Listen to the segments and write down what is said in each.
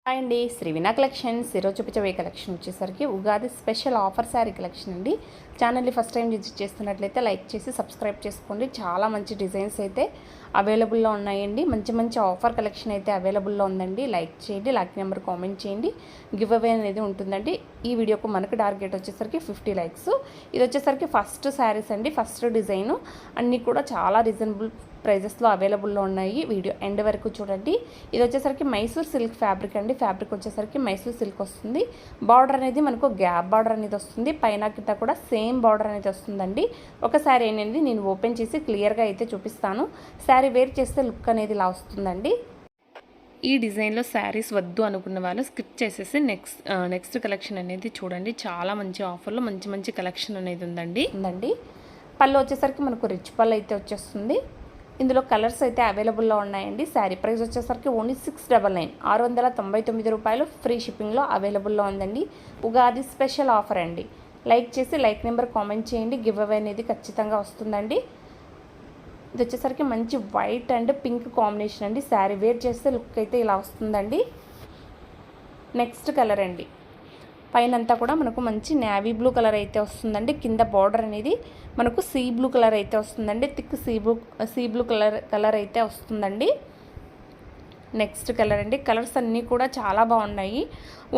Hi అండి, శ్రీవినా collections ఈరోజు చూపించే కలెక్షన్ వచ్చేసరికి Ugadi special offer sari collection అండి. ఛానల్ని ఫస్ట్ టైం విజిట్ చేస్తున్నట్లయితే లైక్ చేసి సబ్స్క్రైబ్ చేసుకోండి. చాలా మంచి డిజైన్స్ అయితే అవైలబుల్లో ఉన్నాయండి. మంచి మంచి ఆఫర్ కలెక్షన్ అయితే అవైలబుల్లో ఉందండి. లైక్ చేయండి, లైక్ నెంబర్ కామెంట్ చేయండి. గివ్ అవే అనేది ఉంటుందండి. ఈ వీడియోకు మనకు టార్గెట్ వచ్చేసరికి 50 లైక్స్. ఇది వచ్చేసరికి ఫస్ట్ శారీస్ అండి, ఫస్ట్ డిజైను. అన్నీ కూడా చాలా రీజనబుల్ ప్రైజెస్లో అవైలబుల్లో ఉన్నాయి. వీడియో ఎండ్ వరకు చూడండి. ఇది వచ్చేసరికి మైసూర్ సిల్క్ ఫ్యాబ్రిక్ అండి. ఫ్యాబ్రిక్ వచ్చేసరికి మైసూర్ సిల్క్ వస్తుంది. బార్డర్ అనేది మనకు గ్యాప్ బార్డర్ అనేది వస్తుంది. పైన కింద కూడా సేమ్ బార్డర్ అనేది వస్తుందండి. ఒక శారీ అనేది నేను ఓపెన్ చేసి క్లియర్గా అయితే చూపిస్తాను. శారీ వేర్ చేస్తే లుక్ అనేది ఇలా వస్తుందండి. ఈ డిజైన్లో శారీస్ వద్దు అనుకున్న వాళ్ళు స్కిప్ చేసేసి నెక్స్ట్ కలెక్షన్ అనేది చూడండి. చాలా మంచి ఆఫర్లో మంచి మంచి కలెక్షన్ అనేది ఉందండి. పళ్ళు వచ్చేసరికి మనకు రిచ్ పళ్ళు అయితే వచ్చేస్తుంది. ఇందులో కలర్స్ అయితే అవైలబుల్లో ఉన్నాయండి. శారీ ప్రైస్ వచ్చేసరికి ఓన్లీ 699 699 రూపాయలు. ఫ్రీ షిప్పింగ్లో అవైలబుల్లో ఉందండి. ఉగాది స్పెషల్ ఆఫర్ అండి. లైక్ చేసి లైక్ నెంబర్ కామెంట్ చేయండి. గివ్ అవే అనేది ఖచ్చితంగా వస్తుందండి. ఇది వచ్చేసరికి మంచి వైట్ అండ్ పింక్ కాంబినేషన్ అండి. శారీ వేర్ చేస్తే లుక్ అయితే ఇలా వస్తుందండి. నెక్స్ట్ కలర్ అండి. పైన అంతా కూడా మనకు మంచి నేవీ బ్లూ కలర్ అయితే వస్తుందండి. కింద బార్డర్ అనేది మనకు సీ బ్లూ కలర్ అయితే వస్తుందండి. థిక్ సీ బ్లూ కలర్ అయితే వస్తుందండి. నెక్స్ట్ కలర్ అండి. కలర్స్ అన్నీ కూడా చాలా బాగున్నాయి.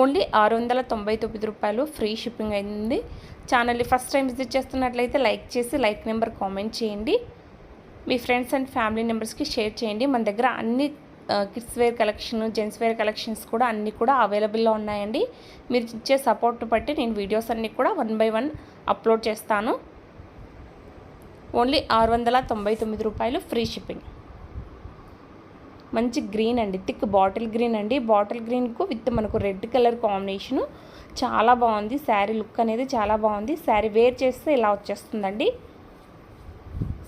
ఓన్లీ 699 రూపాయలు. ఫ్రీ షిప్పింగ్ అయింది. ఛానల్ని ఫస్ట్ టైం విజిట్ చేస్తున్నట్లయితే లైక్ చేసి లైక్ నెంబర్ కామెంట్ చేయండి. మీ ఫ్రెండ్స్ అండ్ ఫ్యామిలీ మెంబర్స్కి షేర్ చేయండి. మన దగ్గర అన్ని kids wear collection, gents wear collections కూడా అన్నీ కూడా అవైలబుల్లో ఉన్నాయండి. మీరు ఇచ్చే సపోర్ట్ బట్టి నేను వీడియోస్ అన్నీ కూడా 1 by 1 అప్లోడ్ చేస్తాను. ఓన్లీ 699 రూపాయలు. Free shipping. మంచి గ్రీన్ అండి, థిక్ బాటిల్ గ్రీన్ అండి. బాటిల్ గ్రీన్కు విత్ మనకు రెడ్ కలర్ కాంబినేషను చాలా బాగుంది. శారీ లుక్ అనేది చాలా బాగుంది. శారీ వేర్ చేస్తే ఇలా వచ్చేస్తుందండి.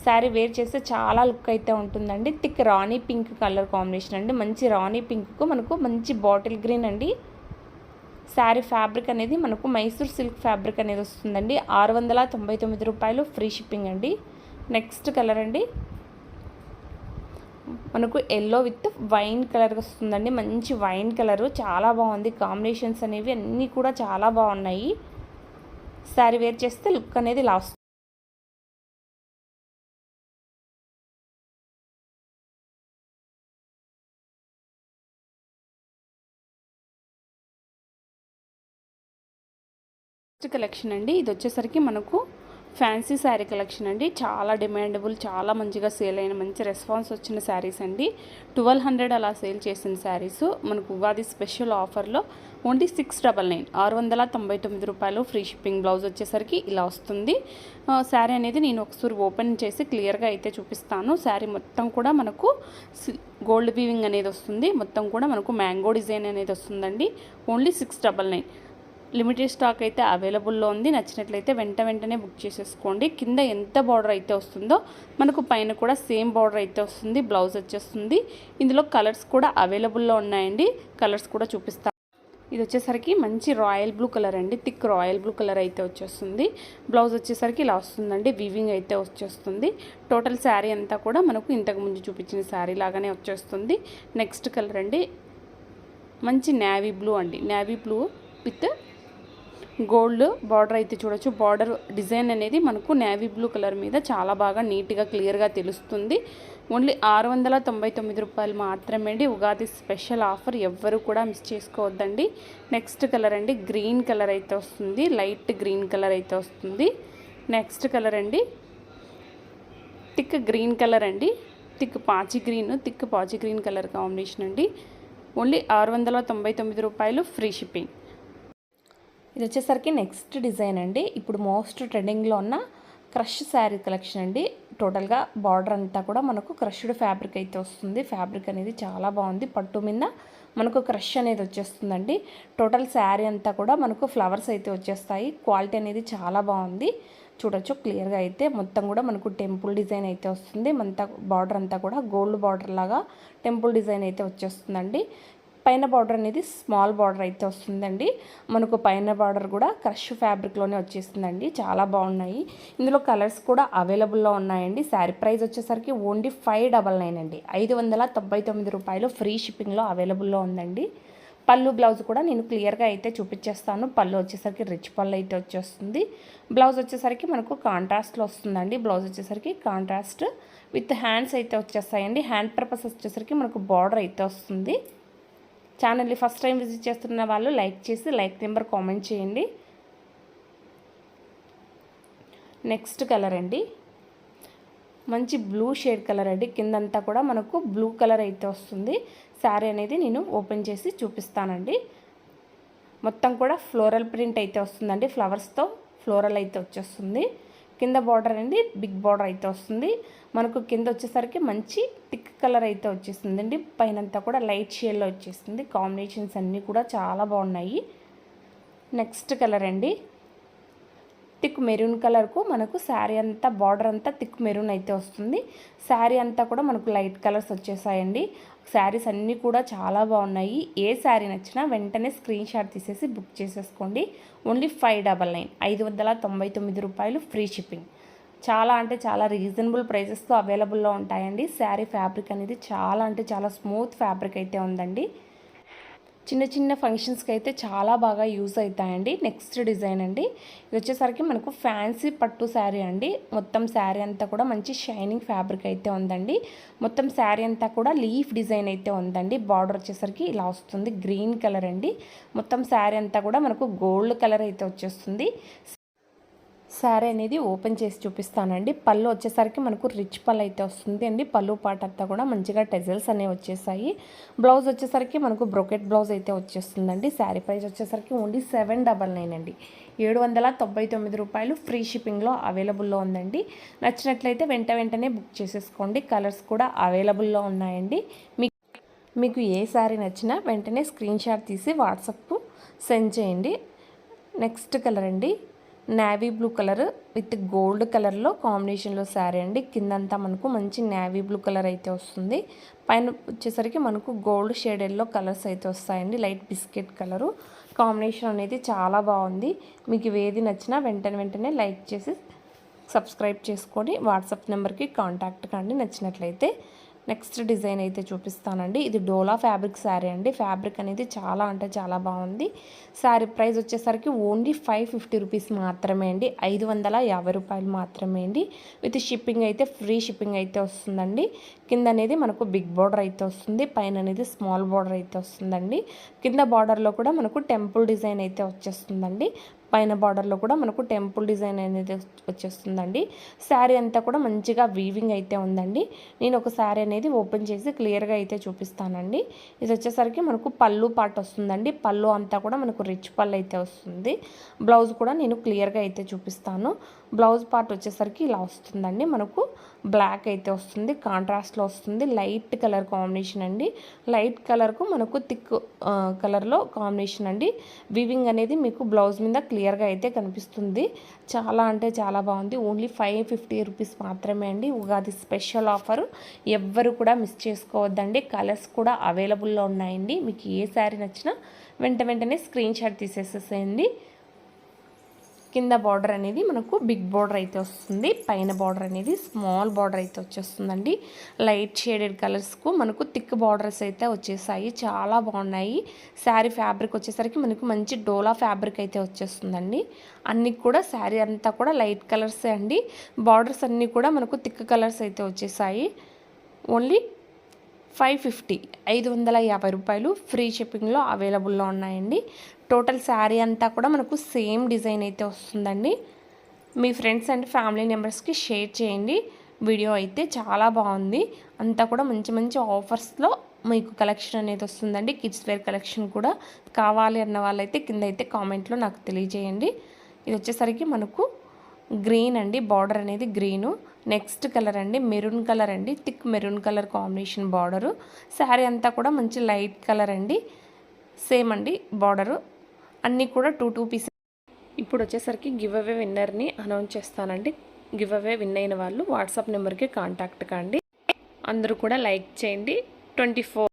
శారీ వేర్ చేస్తే చాలా లుక్ అయితే ఉంటుందండి. థిక్ రాణి పింక్ కలర్ కాంబినేషన్ అండి. మంచి రాణి పింక్కు మనకు మంచి బాటిల్ గ్రీన్ అండి. శారీ ఫ్యాబ్రిక్ అనేది మనకు మైసూర్ సిల్క్ ఫ్యాబ్రిక్ అనేది వస్తుందండి. 699 రూపాయలు. ఫ్రీ షిప్పింగ్ అండి. నెక్స్ట్ కలర్ అండి. మనకు ఎల్లో విత్ వైన్ కలర్ వస్తుందండి. మంచి వైన్ కలరు చాలా బాగుంది. కాంబినేషన్స్ అనేవి అన్నీ కూడా చాలా బాగున్నాయి. శారీ వేర్ చేస్తే లుక్ అనేది ఇలా వస్తుంది. కలెక్షన్ అండి. ఇది వచ్చేసరికి మనకు ఫ్యాన్సీ శారీ కలెక్షన్ అండి. చాలా డిమాండబుల్, చాలా మంచిగా సేల్ అయిన, మంచి రెస్పాన్స్ వచ్చిన శారీస్ అండి. 1200 అలా సేల్ చేసిన శారీస్ మనకు ఉగాది స్పెషల్ ఆఫర్లో ఓన్లీ 699 699 రూపాయలు. Free shipping. బ్లౌజ్ వచ్చేసరికి ఇలా వస్తుంది. శారీ అనేది నేను ఒకసారి ఓపెన్ చేసి క్లియర్గా అయితే చూపిస్తాను. శారీ మొత్తం కూడా మనకు గోల్డ్ వీవింగ్ అనేది వస్తుంది. మొత్తం కూడా మనకు మ్యాంగో డిజైన్ అనేది వస్తుందండి. ఓన్లీ 699. లిమిటెడ్ స్టాక్ అయితే అవైలబుల్లో ఉంది. నచ్చినట్లయితే వెంటనే బుక్ చేసేసుకోండి. కింద ఎంత బార్డర్ అయితే వస్తుందో మనకు పైన కూడా సేమ్ బార్డర్ అయితే వస్తుంది. బ్లౌజ్ వచ్చేస్తుంది. ఇందులో కలర్స్ కూడా అవైలబుల్లో ఉన్నాయండి. కలర్స్ కూడా చూపిస్తాను. ఇది వచ్చేసరికి మంచి రాయల్ బ్లూ కలర్ అండి. థిక్ రాయల్ బ్లూ కలర్ అయితే వచ్చేస్తుంది. బ్లౌజ్ వచ్చేసరికి ఇలా వస్తుందండి. వీవింగ్ అయితే వచ్చేస్తుంది. టోటల్ శారీ అంతా కూడా మనకు ఇంతకుముందు చూపించిన శారీ లాగానే వచ్చేస్తుంది. నెక్స్ట్ కలర్ అండి. మంచి నేవీ బ్లూ అండి. Navy blue with gold border అయితే చూడొచ్చు. బార్డర్ డిజైన్ అనేది మనకు నేవీ బ్లూ కలర్ మీద చాలా బాగా నీట్గా క్లియర్గా తెలుస్తుంది. ఓన్లీ 699 రూపాయలు మాత్రమే అండి. Ugadi special offer. ఎవ్వరు కూడా మిస్ చేసుకోవద్దండి. నెక్స్ట్ కలర్ అండి. గ్రీన్ కలర్ అయితే వస్తుంది. లైట్ గ్రీన్ కలర్ అయితే వస్తుంది. నెక్స్ట్ కలర్ అండి. థిక్ గ్రీన్ కలర్ అండి. థిక్ పాచి గ్రీన్ కలర్ కాంబినేషన్ అండి. ఓన్లీ 699 రూపాయలు. Free shipping. ఇది వచ్చేసరికి నెక్స్ట్ డిజైన్ అండి. ఇప్పుడు మోస్ట్ ట్రెండింగ్లో ఉన్న క్రష్ శారీ కలెక్షన్ అండి. టోటల్గా బార్డర్ అంతా కూడా మనకు క్రష్డ్ ఫ్యాబ్రిక్ అయితే వస్తుంది. ఫ్యాబ్రిక్ అనేది చాలా బాగుంది. పట్టు మీద మనకు క్రష్ అనేది వచ్చేస్తుందండి. టోటల్ శారీ అంతా కూడా మనకు ఫ్లవర్స్ అయితే వచ్చేస్తాయి. క్వాలిటీ అనేది చాలా బాగుంది. చూడొచ్చు క్లియర్గా అయితే. మొత్తం కూడా మనకు టెంపుల్ డిజైన్ అయితే వస్తుంది. బార్డర్ అంతా కూడా గోల్డ్ బార్డర్ లాగా టెంపుల్ డిజైన్ అయితే వచ్చేస్తుందండి. పైన బార్డర్ అనేది స్మాల్ బార్డర్ అయితే వస్తుందండి. మనకు పైన బార్డర్ కూడా క్రష్ ఫ్యాబ్రిక్లోనే వచ్చేస్తుందండి. చాలా బాగున్నాయి. ఇందులో కలర్స్ కూడా అవైలబుల్లో ఉన్నాయండి. శారీ ప్రైస్ వచ్చేసరికి ఓన్లీ 599 అండి. 599 రూపాయలు. ఫ్రీ షిప్పింగ్లో అవైలబుల్లో ఉందండి. పళ్ళు బ్లౌజ్ కూడా నేను క్లియర్గా అయితే చూపించేస్తాను. పళ్ళు వచ్చేసరికి రిచ్ పళ్ళు అయితే వచ్చేస్తుంది. బ్లౌజ్ వచ్చేసరికి మనకు కాంట్రాస్ట్లో వస్తుందండి. బ్లౌజ్ వచ్చేసరికి కాంట్రాస్ట్ విత్ హ్యాండ్స్ అయితే వచ్చేస్తాయండి. హ్యాండ్ పర్పస్ వచ్చేసరికి మనకు బార్డర్ అయితే వస్తుంది. ఛానల్ని ఫస్ట్ టైం విజిట్ చేస్తున్న వాళ్ళు లైక్ చేసి లైక్ నెంబర్ కామెంట్ చేయండి. నెక్స్ట్ కలర్ అండి, మంచి బ్లూ షేడ్ కలర్ అండి. కిందంతా కూడా మనకు బ్లూ కలర్ అయితే వస్తుంది. శారీ అనేది నేను ఓపెన్ చేసి చూపిస్తానండి. మొత్తం కూడా ఫ్లోరల్ ప్రింట్ అయితే వస్తుందండి. ఫ్లవర్స్తో ఫ్లోరల్ అయితే వచ్చేస్తుంది. కింద బార్డర్ అండి బిగ్ బార్డర్ అయితే వస్తుంది. మనకు కింద వచ్చేసరికి మంచి థిక్ కలర్ అయితే వచ్చేస్తుందండి. పైనంతా కూడా లైట్ షేడ్లో వచ్చేస్తుంది. కాంబినేషన్స్ అన్నీ కూడా చాలా బాగున్నాయి. నెక్స్ట్ కలర్ అండి, థిక్ మెరూన్ కలర్కు మనకు శారీ అంతా బార్డర్ అంతా థిక్ మెరూన్ అయితే వస్తుంది. శారీ అంతా కూడా మనకు లైట్ కలర్స్ వచ్చేసాయండి. శారీస్ అన్నీ కూడా చాలా బాగున్నాయి. ఏ శారీ నచ్చినా వెంటనే స్క్రీన్ షాట్ తీసేసి బుక్ చేసేసుకోండి. ఓన్లీ 599 599 రూపాయలు ఫ్రీ షిప్పింగ్. చాలా అంటే చాలా రీజనబుల్ ప్రైజెస్తో అవైలబుల్లో ఉంటాయండి. శారీ ఫ్యాబ్రిక్ అనేది చాలా అంటే చాలా స్మూత్ ఫ్యాబ్రిక్ అయితే ఉందండి. చిన్న చిన్న ఫంక్షన్స్కి అయితే చాలా బాగా యూజ్ అవుతాయండి. నెక్స్ట్ డిజైన్ అండి, ఇది వచ్చేసరికి మనకు ఫ్యాన్సీ పట్టు శారీ అండి. మొత్తం శారీ అంతా కూడా మంచి షైనింగ్ ఫ్యాబ్రిక్ అయితే ఉందండి. మొత్తం శారీ అంతా కూడా లీఫ్ డిజైన్ అయితే ఉందండి. బార్డర్ వచ్చేసరికి ఇలా వస్తుంది, గ్రీన్ కలర్ అండి. మొత్తం శారీ అంతా కూడా మనకు గోల్డ్ కలర్ అయితే వచ్చేస్తుంది. శారీ అనేది ఓపెన్ చేసి చూపిస్తానండి. పళ్ళు వచ్చేసరికి మనకు రిచ్ పళ్ళు అయితే వస్తుంది అండి. పళ్ళు పాట అంతా కూడా మంచిగా టెజల్స్ అనేవి వచ్చేసాయి. బ్లౌజ్ వచ్చేసరికి మనకు బ్రోకెట్ బ్లౌజ్ అయితే వచ్చేస్తుందండి. శారీ ప్రైస్ వచ్చేసరికి ఓన్లీ 799 అండి. 799 రూపాయలు ఫ్రీ షిప్పింగ్లో అవైలబుల్లో ఉందండి. నచ్చినట్లయితే వెంటనే బుక్ చేసేసుకోండి. కలర్స్ కూడా అవైలబుల్లో ఉన్నాయండి. మీకు ఏ శారీ నచ్చినా వెంటనే స్క్రీన్ షాట్ తీసి వాట్సాప్కు సెండ్ చేయండి. నెక్స్ట్ కలర్ అండి, navy blue colour with gold కలర్లో కాంబినేషన్లో శారీ అండి. కిందంతా మనకు మంచి నేవీ బ్లూ కలర్ అయితే వస్తుంది. పైన వచ్చేసరికి మనకు గోల్డ్ షేడెడ్లో కలర్స్ అయితే వస్తాయండి. లైట్ బిస్కెట్ కలరు కాంబినేషన్ అనేది చాలా బాగుంది. మీకు ఏది నచ్చినా వెంటనే లైక్ చేసి సబ్స్క్రైబ్ చేసుకొని వాట్సాప్ నెంబర్కి కాంటాక్ట్ కండి నచ్చినట్లయితే. నెక్స్ట్ డిజైన్ అయితే చూపిస్తానండి. ఇది డోలా ఫ్యాబ్రిక్ శారీ అండి. ఫ్యాబ్రిక్ అనేది చాలా అంటే చాలా బాగుంది. శారీ ప్రైస్ వచ్చేసరికి ఓన్లీ 550 రూపీస్ మాత్రమే అండి. 550 రూపాయలు మాత్రమే అండి. విత్ షిప్పింగ్ అయితే ఫ్రీ షిప్పింగ్ అయితే వస్తుందండి. కింద అనేది మనకు బిగ్ బార్డర్ అయితే వస్తుంది. పైన అనేది స్మాల్ బార్డర్ అయితే వస్తుందండి. కింద బార్డర్లో కూడా మనకు టెంపుల్ డిజైన్ అయితే వచ్చేస్తుందండి. పైన బార్డర్లో కూడా మనకు టెంపుల్ డిజైన్ అనేది వచ్చేస్తుందండి. శారీ అంతా కూడా మంచిగా వీవింగ్ అయితే ఉందండి. నేను ఒక శారీ అనేది ఓపెన్ చేసి క్లియర్గా అయితే చూపిస్తానండి. ఇది వచ్చేసరికి మనకు పళ్ళు పార్ట్ వస్తుందండి. పళ్ళు అంతా కూడా మనకు రిచ్ పళ్ళు అయితే వస్తుంది. బ్లౌజ్ కూడా నేను క్లియర్గా అయితే చూపిస్తాను. బ్లౌజ్ పార్ట్ వచ్చేసరికి ఇలా వస్తుందండి. మనకు బ్లాక్ అయితే వస్తుంది, కాంట్రాస్ట్లో వస్తుంది. లైట్ కలర్ కాంబినేషన్ అండి. లైట్ కలర్కు మనకు థిక్ కలర్లో కాంబినేషన్ అండి. వీవింగ్ అనేది మీకు బ్లౌజ్ మీద క్లియర్గా అయితే కనిపిస్తుంది. చాలా అంటే చాలా బాగుంది. ఓన్లీ 550 రూపీస్ మాత్రమే అండి. ఉగాది స్పెషల్ ఆఫర్, ఎవ్వరు కూడా మిస్ చేసుకోవద్దండి. కలర్స్ కూడా అవైలబుల్లో ఉన్నాయండి. మీకు ఏ శారీ నచ్చినా వెంటనే స్క్రీన్ షాట్ తీసేసేసేయండి. కింద బార్డర్ అనేది మనకు బిగ్ బార్డర్ అయితే వస్తుంది. పైన బార్డర్ అనేది స్మాల్ బార్డర్ అయితే వచ్చేస్తుందండి. లైట్ షేడెడ్ కలర్స్కు మనకు థిక్ బార్డర్స్ అయితే వచ్చేసాయి. చాలా బాగున్నాయి. శారీ ఫ్యాబ్రిక్ వచ్చేసరికి మనకు మంచి డోలా ఫ్యాబ్రిక్ అయితే వచ్చేస్తుందండి. అన్నీ కూడా శారీ అంతా కూడా లైట్ కలర్సే అండి. బార్డర్స్ అన్నీ కూడా మనకు థిక్ కలర్స్ అయితే వచ్చేసాయి. ఓన్లీ 550 రూపాయలు ఫ్రీ షిప్పింగ్లో అవైలబుల్లో ఉన్నాయండి. టోటల్ శారీ అంతా కూడా మనకు సేమ్ డిజైన్ అయితే వస్తుందండి. మీ ఫ్రెండ్స్ అండ్ ఫ్యామిలీ మెంబర్స్కి షేర్ చేయండి. వీడియో అయితే చాలా బాగుంది. అంతా కూడా మంచి ఆఫర్స్లో మీకు కలెక్షన్ అనేది వస్తుందండి. కిడ్స్ వేర్ కలెక్షన్ కూడా కావాలి అన్న వాళ్ళైతే కింద అయితే కామెంట్లో నాకు తెలియజేయండి. ఇది వచ్చేసరికి మనకు గ్రీన్ అండి. బార్డర్ అనేది గ్రీను. నెక్స్ట్ కలర్ అండి మెరూన్ కలర్ అండి. Thick maroon colour combination border. Sari అంతా కూడా మంచి లైట్ కలర్ అండి. సేమ్ అండి బార్డరు. అన్నీ కూడా 2 పీసెస్. ఇప్పుడు వచ్చేసరికి గివ్ అవే విన్నర్ని అనౌన్స్ చేస్తానండి. గివ్ అవే విన్ అయిన వాళ్ళు వాట్సాప్ నెంబర్కి కాంటాక్ట్ కండి. అందరూ కూడా లైక్ చేయండి. 24